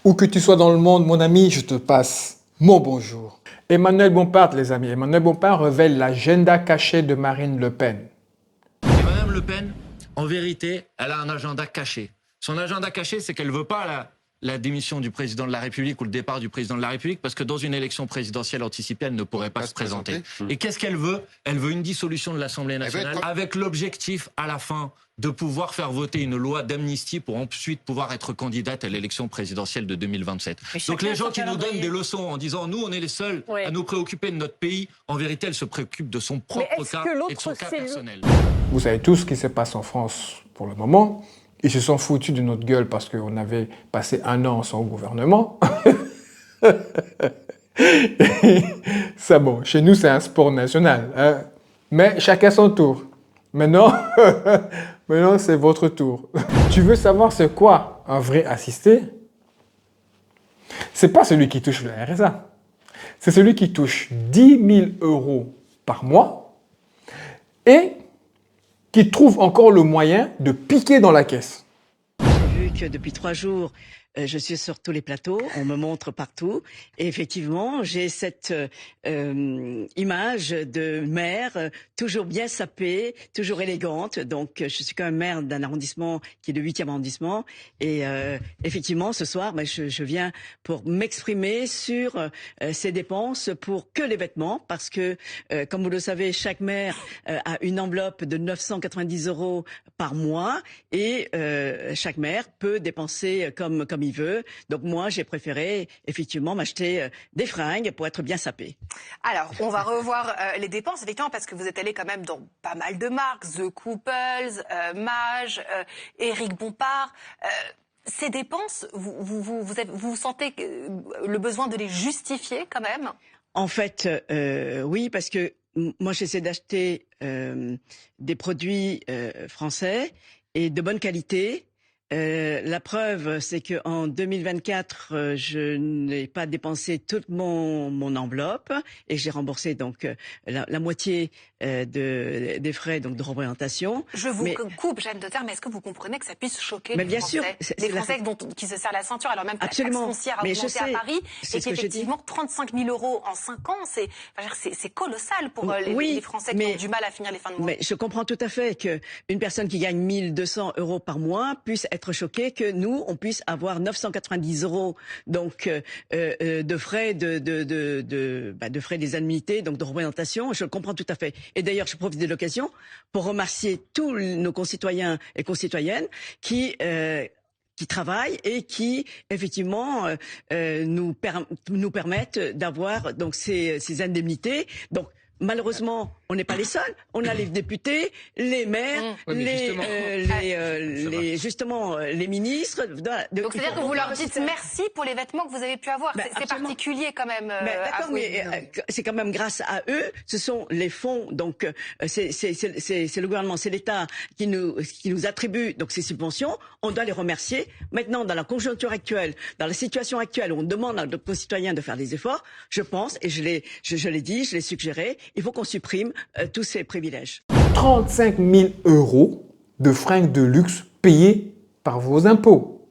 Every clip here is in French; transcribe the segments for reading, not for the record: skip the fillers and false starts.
Où que tu sois dans le monde, mon ami, je te passe mon bonjour. Emmanuel Bompard, les amis. Emmanuel Bompard révèle l'agenda caché de Marine Le Pen. Et Madame Le Pen, en vérité, elle a un agenda caché. Son agenda caché, c'est qu'elle ne veut pas la démission du président de la République ou le départ du président de la République, parce que dans une élection présidentielle anticipée, elle ne pourrait pas se présenter. Et qu'est-ce qu'elle veut? Elle veut une dissolution de l'Assemblée nationale, avec l'objectif, à la fin, de pouvoir faire voter une loi d'amnistie pour ensuite pouvoir être candidate à l'élection présidentielle de 2027. Donc les gens qui nous donnent des leçons en disant « nous, on est les seuls à nous préoccuper de notre pays », en vérité, elle se préoccupe de son propre cas et de son cas personnel. Vous savez tout ce qui se passe en France pour le moment. Ils se sont foutus de notre gueule parce qu'on avait passé 1 an sans gouvernement. Ça, bon, chez nous, c'est un sport national. Hein. Mais chacun son tour. Maintenant, maintenant c'est votre tour. Tu veux savoir c'est quoi un vrai assisté? C'est pas celui qui touche le RSA. C'est celui qui touche 10 000 € par mois et qui trouve encore le moyen de piquer dans la caisse. J'ai vu que depuis 3 jours, je suis sur tous les plateaux, on me montre partout. Et effectivement, j'ai cette image de mère toujours bien sapée, toujours élégante. Donc, je suis quand même maire d'un arrondissement qui est le 8e arrondissement. Et effectivement, ce soir, je viens pour m'exprimer sur ces dépenses pour que les vêtements. Parce que, comme vous le savez, chaque maire a une enveloppe de 990 € par mois. Et chaque maire peut dépenser comme il veut. Donc moi, j'ai préféré effectivement m'acheter des fringues pour être bien sapé. Alors, on va revoir les dépenses, effectivement, parce que vous êtes allé quand même dans pas mal de marques, The Couples, Mage, Éric Bompard. Ces dépenses, vous sentez le besoin de les justifier quand même? En fait, oui, parce que moi, j'essaie d'acheter des produits français et de bonne qualité. La preuve, c'est que en 2024, je n'ai pas dépensé toute mon enveloppe et j'ai remboursé donc la moitié des frais donc de représentation. Je vous coupe, Jeanne de Terre, mais est-ce que vous comprenez que ça puisse choquer mais les bien Français, sûr, les Français qui se serrent la ceinture, alors même que la taxe foncière a augmenté à Paris et qu'effectivement 35 000 € en 5 ans, c'est colossal pour les Français qui ont du mal à finir les fins de mois. Mais je comprends tout à fait que une personne qui gagne 1 200 € par mois puisse être choquée que nous, on puisse avoir 990 € donc de frais de frais des indemnités, donc de représentation. Je le comprends tout à fait. Et d'ailleurs, je profite de l'occasion pour remercier tous nos concitoyens et concitoyennes qui travaillent et qui effectivement nous permettent d'avoir donc ces indemnités. Donc malheureusement, on n'est pas les seuls. On a les députés, les maires, les ministres. Donc c'est-à-dire que vous leur dites merci pour les vêtements que vous avez pu avoir. C'est particulier quand même. D'accord, mais c'est quand même grâce à eux. Ce sont les fonds. Donc c'est le gouvernement, c'est l'État qui nous attribue donc ces subventions. On doit les remercier. Maintenant, dans la conjoncture actuelle, dans la situation actuelle où on demande à nos concitoyens de faire des efforts, je pense, et je l'ai dit, je l'ai suggéré, il faut qu'on supprime tous ces privilèges. 35 000 € de fringues de luxe payées par vos impôts.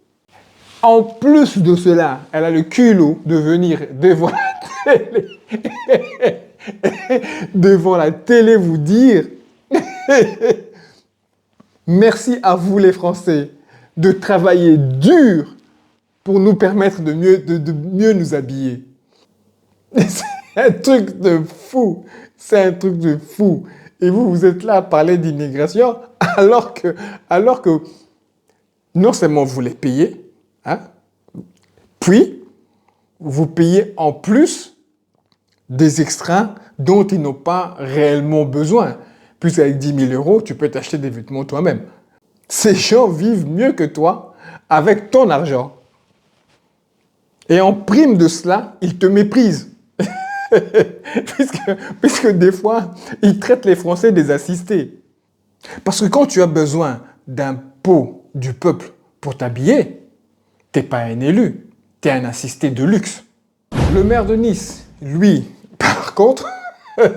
En plus de cela, elle a le culot de venir devant la télé, devant la télé vous dire merci à vous les Français de travailler dur pour nous permettre de mieux nous habiller. C'est un truc de fou. C'est un truc de fou. Et vous êtes là à parler d'immigration alors que non seulement vous les payez, hein, puis vous payez en plus des extras dont ils n'ont pas réellement besoin. Puis avec 10 000 €, tu peux t'acheter des vêtements toi-même. Ces gens vivent mieux que toi avec ton argent. Et en prime de cela, ils te méprisent. puisque des fois, ils traitent les Français des assistés. Parce que quand tu as besoin d'un pot du peuple pour t'habiller, t'es pas un élu, t'es un assisté de luxe. Le maire de Nice, lui, par contre, vous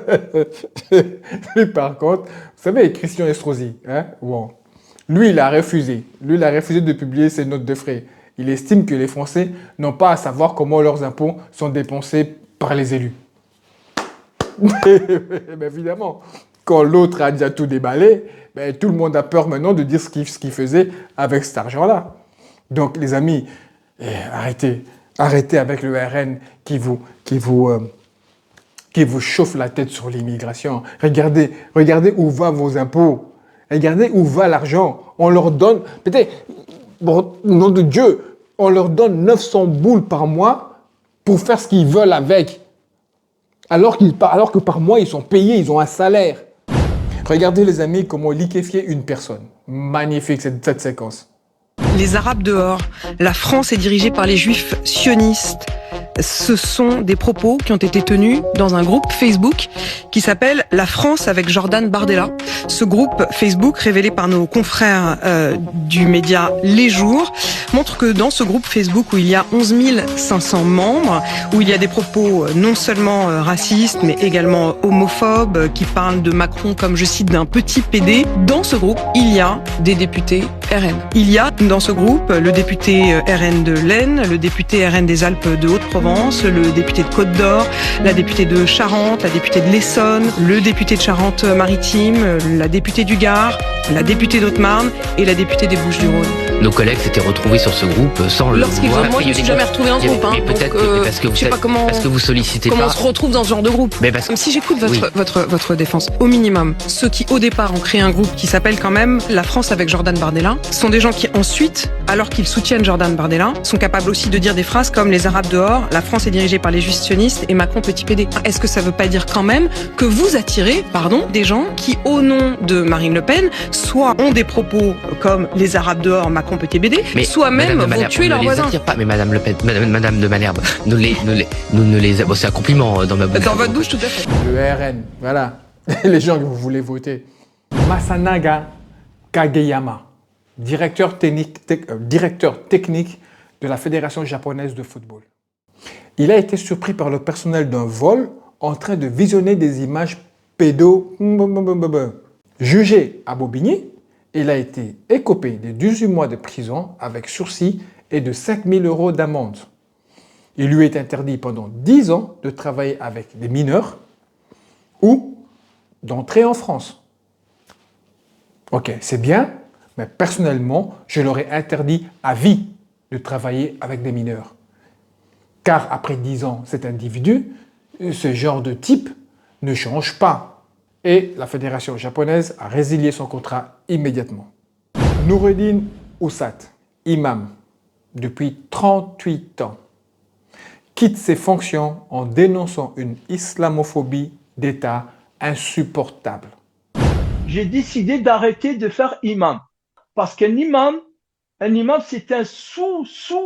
savez, Christian Estrosi, hein, bon, lui, il a refusé. Lui, il a refusé de publier ses notes de frais. Il estime que les Français n'ont pas à savoir comment leurs impôts sont dépensés par les élus. Mais évidemment, quand l'autre a déjà tout déballé, tout le monde a peur maintenant de dire ce qu'il faisait avec cet argent-là. Donc, les amis, arrêtez avec le RN qui vous chauffe la tête sur l'immigration. Regardez où vont vos impôts. Regardez où va l'argent. On leur donne, peut-être, bon, au nom de Dieu, on leur donne 900 boules par mois pour faire ce qu'ils veulent avec. Alors que par mois, ils sont payés, ils ont un salaire. Regardez les amis, comment liquéfier une personne. Magnifique cette séquence. Les Arabes dehors. La France est dirigée par les Juifs sionistes. Ce sont des propos qui ont été tenus dans un groupe Facebook qui s'appelle La France avec Jordan Bardella. Ce groupe Facebook, révélé par nos confrères du média Les Jours, montre que dans ce groupe Facebook où il y a 11 500 membres, où il y a des propos non seulement racistes mais également homophobes, qui parlent de Macron comme, je cite, d'un petit PD, dans ce groupe, il y a des députés RN. Il y a dans ce groupe le député RN de l'Aisne, le député RN des Alpes de Haute-Provence, le député de Côte d'Or, la députée de Charente, la députée de l'Essonne, le député de Charente-Maritime, la députée du Gard, la députée d'Haute-Marne et la députée des Bouches-du-Rhône. Nos collègues s'étaient retrouvés sur ce groupe sans le vouloir. Moi, je ne me suis jamais retrouvée dans ce groupe. Mais peut-être parce que vous sollicitez comment pas. on se retrouve dans ce genre de groupe. Mais parce que... Si j'écoute votre défense, au minimum, ceux qui au départ ont créé un groupe qui s'appelle quand même La France avec Jordan Bardella, sont des gens qui ensuite, alors qu'ils soutiennent Jordan Bardella, sont capables aussi de dire des phrases comme les Arabes dehors, la France est dirigée par les Juifs sionistes et Macron petit PD. Est-ce que ça veut pas dire quand même que vous attirez, des gens qui, au nom de Marine Le Pen, soit ont des propos comme les Arabes dehors, Macron petit PD, soit même vont tuer leurs voisins. Pas, mais Madame Le Pen, Madame de Malherbe, nous ne les, bon, c'est un compliment dans ma bouche. Dans votre bouche, tout à fait. Le RN, voilà, les gens que vous voulez voter. Masanaga Kageyama, directeur technique de la Fédération japonaise de football. Il a été surpris par le personnel d'un vol en train de visionner des images pédo. Jugé à Bobigny, il a été écopé de 18 mois de prison avec sursis et de 5 000 € d'amende. Il lui est interdit pendant 10 ans de travailler avec des mineurs ou d'entrer en France. Ok, c'est bien, mais personnellement, je leur ai interdit à vie de travailler avec des mineurs. Car après 10 ans, cet individu, ce genre de type, ne change pas. Et la fédération japonaise a résilié son contrat immédiatement. Noureddin Oussat, imam, depuis 38 ans, quitte ses fonctions en dénonçant une islamophobie d'État insupportable. J'ai décidé d'arrêter de faire imam. Parce qu'un imam, c'est un sous-citoyen.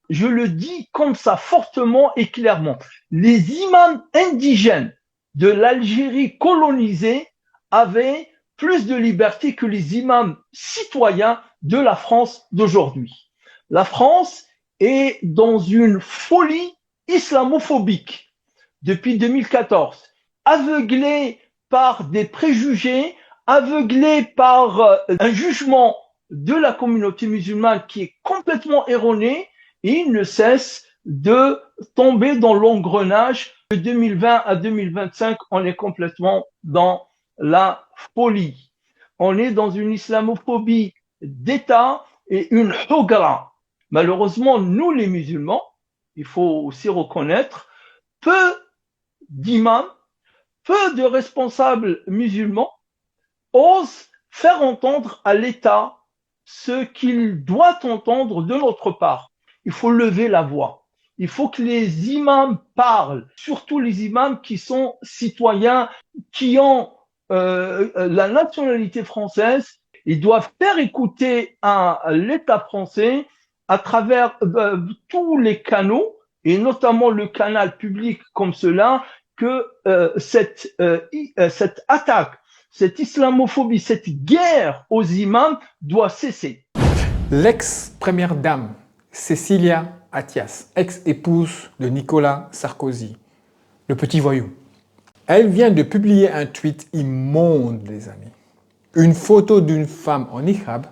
Je le dis comme ça, fortement et clairement. Les imams indigènes de l'Algérie colonisée avaient plus de liberté que les imams citoyens de la France d'aujourd'hui. La France est dans une folie islamophobique depuis 2014, aveuglée par des préjugés, aveuglée par un jugement de la communauté musulmane qui est complètement erroné, et il ne cesse de tomber dans l'engrenage. De 2020 à 2025, on est complètement dans la folie. On est dans une islamophobie d'État et une hogra. Malheureusement, nous les musulmans, il faut aussi reconnaître, peu d'imams, peu de responsables musulmans osent faire entendre à l'État ce qu'il doit entendre de notre part. Il faut lever la voix. Il faut que les imams parlent, surtout les imams qui sont citoyens, qui ont la nationalité française. Ils doivent faire écouter à l'État français à travers tous les canaux, et notamment le canal public comme cela, que cette attaque, cette islamophobie, cette guerre aux imams doit cesser. L'ex-première dame, Cécilia Attias, ex-épouse de Nicolas Sarkozy, le petit voyou. Elle vient de publier un tweet immonde, les amis. Une photo d'une femme en niqab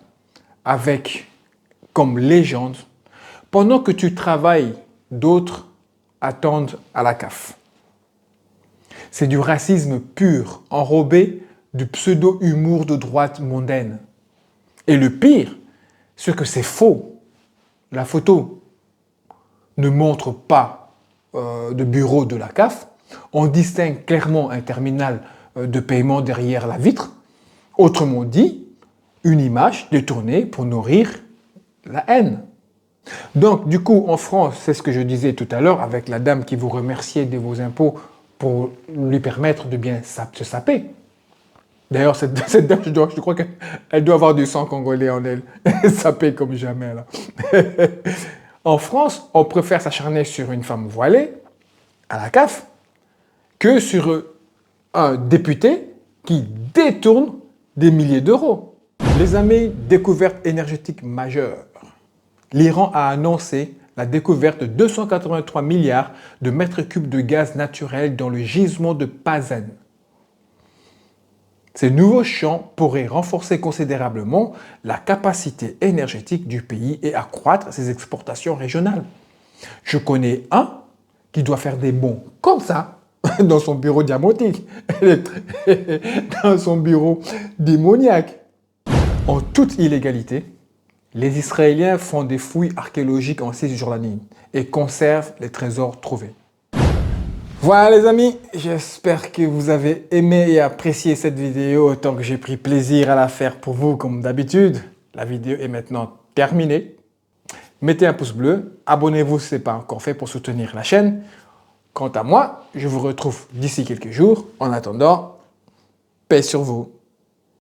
avec comme légende. Pendant que tu travailles, d'autres attendent à la CAF. C'est du racisme pur, enrobé du pseudo-humour de droite mondaine. Et le pire, c'est que c'est faux. La photo ne montre pas de bureau de la CAF. On distingue clairement un terminal de paiement derrière la vitre. Autrement dit, une image détournée pour nourrir la haine. Donc, du coup, en France, c'est ce que je disais tout à l'heure avec la dame qui vous remerciait de vos impôts pour lui permettre de bien se saper. D'ailleurs, cette dame, je crois qu'elle doit avoir du sang congolais en elle. Sapée comme jamais, là. En France, on préfère s'acharner sur une femme voilée, à la CAF, que sur un député qui détourne des milliers d'euros. Les amis, découverte énergétique majeure. L'Iran a annoncé la découverte de 283 milliards de mètres cubes de gaz naturel dans le gisement de Pazan. Ces nouveaux champs pourraient renforcer considérablement la capacité énergétique du pays et accroître ses exportations régionales. Je connais un qui doit faire des bons comme ça dans son bureau diamantique, dans son bureau démoniaque. En toute illégalité, les Israéliens font des fouilles archéologiques en Cisjordanie et conservent les trésors trouvés. Voilà les amis, j'espère que vous avez aimé et apprécié cette vidéo autant que j'ai pris plaisir à la faire pour vous comme d'habitude. La vidéo est maintenant terminée. Mettez un pouce bleu, abonnez-vous si ce n'est pas encore fait pour soutenir la chaîne. Quant à moi, je vous retrouve d'ici quelques jours. En attendant, paix sur vous.